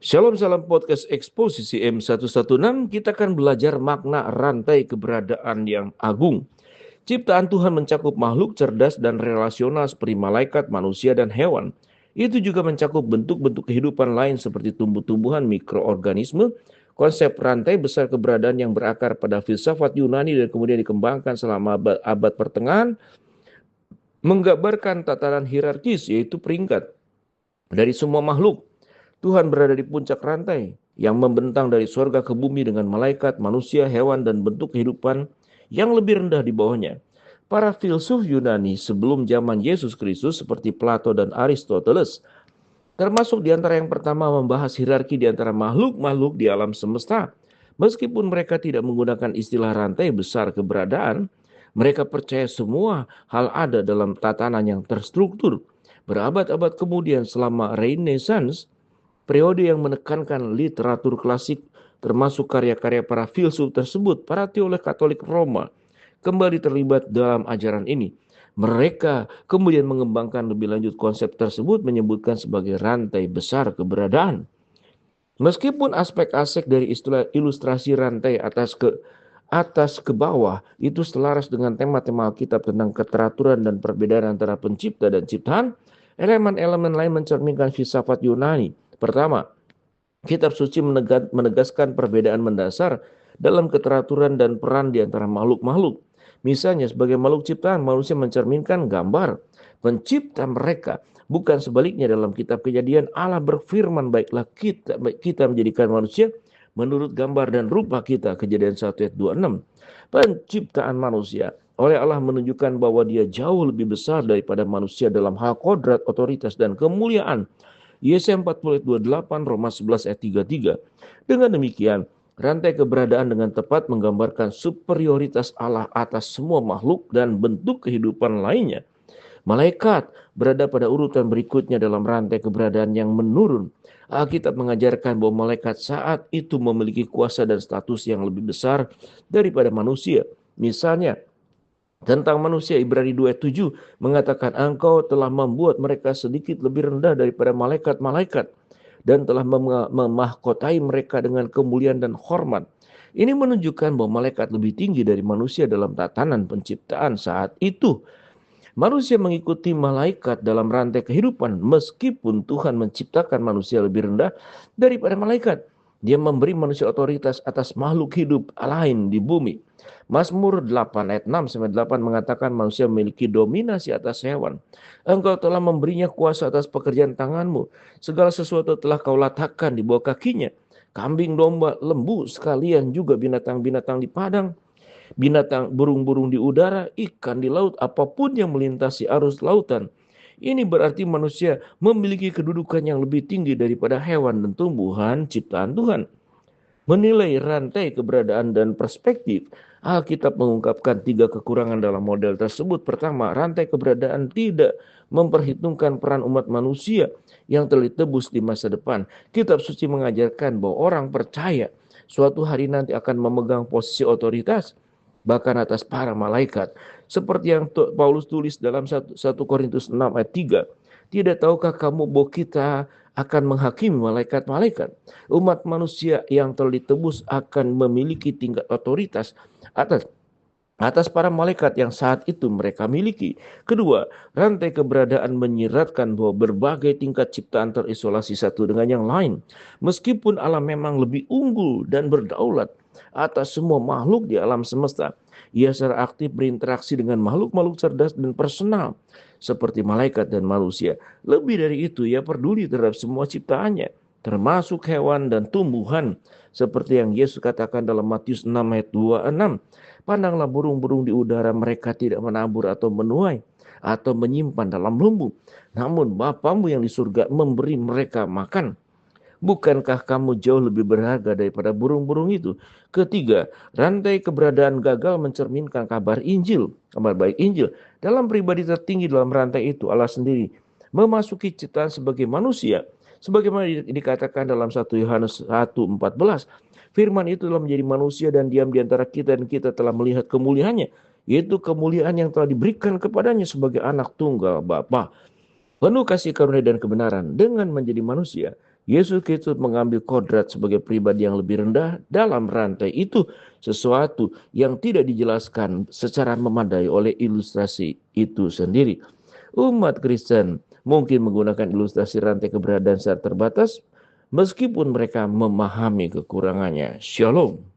Shalom salam podcast Eksposisi M116. Kita akan belajar makna rantai keberadaan yang agung. Ciptaan Tuhan mencakup makhluk cerdas dan relasional seperti malaikat, manusia, dan hewan. Itu juga mencakup bentuk-bentuk kehidupan lain seperti tumbuh-tumbuhan, mikroorganisme. Konsep rantai besar keberadaan yang berakar pada filsafat Yunani dan kemudian dikembangkan selama abad pertengahan menggambarkan tatanan hierarkis, yaitu peringkat dari semua makhluk. Tuhan berada di puncak rantai yang membentang dari sorga ke bumi dengan malaikat, manusia, hewan, dan bentuk kehidupan yang lebih rendah di bawahnya. Para filsuf Yunani sebelum zaman Yesus Kristus seperti Plato dan Aristoteles termasuk di antara yang pertama membahas hierarki di antara makhluk-makhluk di alam semesta. Meskipun mereka tidak menggunakan istilah rantai besar keberadaan, mereka percaya semua hal ada dalam tatanan yang terstruktur. Berabad-abad kemudian selama Renaissance, periode yang menekankan literatur klasik termasuk karya-karya para filsuf tersebut, para teolog Katolik Roma kembali terlibat dalam ajaran ini. Mereka kemudian mengembangkan lebih lanjut konsep tersebut menyebutkan sebagai rantai besar keberadaan. Meskipun aspek-aspek dari istilah ilustrasi rantai atas ke bawah itu selaras dengan tema-tema Alkitab tentang keteraturan dan perbedaan antara pencipta dan ciptaan, elemen-elemen lain mencerminkan filsafat Yunani. Pertama, kitab suci menegaskan perbedaan mendasar dalam keteraturan dan peran di antara makhluk-makhluk. Misalnya sebagai makhluk ciptaan, manusia mencerminkan gambar pencipta mereka. Bukan sebaliknya dalam kitab Kejadian Allah berfirman, baiklah kita menjadikan manusia menurut gambar dan rupa kita. Kejadian 1 ayat 26. Penciptaan manusia oleh Allah menunjukkan bahwa dia jauh lebih besar daripada manusia dalam hal kodrat, otoritas, dan kemuliaan. Yesaya 40 ayat 28, Roma 11 ayat 33. Dengan demikian, rantai keberadaan dengan tepat menggambarkan superioritas Allah atas semua makhluk dan bentuk kehidupan lainnya. Malaikat berada pada urutan berikutnya dalam rantai keberadaan yang menurun. Alkitab mengajarkan bahwa malaikat saat itu memiliki kuasa dan status yang lebih besar daripada manusia. Misalnya, tentang manusia, Ibrani 2 ayat 7 mengatakan engkau telah membuat mereka sedikit lebih rendah daripada malaikat-malaikat dan telah memahkotai mereka dengan kemuliaan dan hormat. Ini menunjukkan bahwa malaikat lebih tinggi dari manusia dalam tatanan penciptaan saat itu. Manusia mengikuti malaikat dalam rantai kehidupan meskipun Tuhan menciptakan manusia lebih rendah daripada malaikat. Dia memberi manusia otoritas atas makhluk hidup lain di bumi. Mazmur 8 ayat 6-8 mengatakan manusia memiliki dominasi atas hewan. Engkau telah memberinya kuasa atas pekerjaan tanganmu. Segala sesuatu telah kau letakkan di bawah kakinya. Kambing, domba, lembu, sekalian juga binatang-binatang di padang, binatang, burung-burung di udara, ikan di laut, apapun yang melintasi arus lautan. Ini berarti manusia memiliki kedudukan yang lebih tinggi daripada hewan dan tumbuhan ciptaan Tuhan. Menilai rantai keberadaan dan perspektif, Alkitab mengungkapkan 3 kekurangan dalam model tersebut. Pertama, rantai keberadaan tidak memperhitungkan peran umat manusia yang telah ditebus di masa depan. Kitab suci mengajarkan bahwa orang percaya suatu hari nanti akan memegang posisi otoritas bahkan atas para malaikat. Seperti yang Paulus tulis dalam 1 Korintus 6 ayat 3. Tidak tahukah kamu bahwa kita akan menghakimi malaikat-malaikat? Umat manusia yang telah ditebus akan memiliki tingkat otoritas atas para malaikat yang saat itu mereka miliki. Kedua, rantai keberadaan menyiratkan bahwa berbagai tingkat ciptaan terisolasi satu dengan yang lain. Meskipun alam memang lebih unggul dan berdaulat atas semua makhluk di alam semesta, ia secara aktif berinteraksi dengan makhluk-makhluk cerdas dan personal seperti malaikat dan manusia. Lebih dari itu, ia peduli terhadap semua ciptaannya, termasuk hewan dan tumbuhan, seperti yang Yesus katakan dalam Matius 6 ayat 26. Pandanglah burung-burung di udara, mereka tidak menabur atau menuai atau menyimpan dalam lumbung, namun Bapamu yang di surga memberi mereka makan. Bukankah kamu jauh lebih berharga daripada burung-burung itu? Ketiga, rantai keberadaan gagal mencerminkan kabar Injil, kabar baik Injil. Dalam pribadi tertinggi dalam rantai itu, Allah sendiri memasuki ciptaan sebagai manusia. Sebagaimana dikatakan dalam 1 Yohanes 1:14. Firman itu telah menjadi manusia dan diam di antara kita dan kita telah melihat kemuliaannya, yaitu kemuliaan yang telah diberikan kepadanya sebagai anak tunggal Bapa. Penuh kasih karunia dan kebenaran dengan menjadi manusia. Yesus Kristus mengambil kodrat sebagai pribadi yang lebih rendah dalam rantai itu, sesuatu yang tidak dijelaskan secara memadai oleh ilustrasi itu sendiri. Umat Kristen mungkin menggunakan ilustrasi rantai keberadaan secara terbatas, meskipun mereka memahami kekurangannya. Shalom.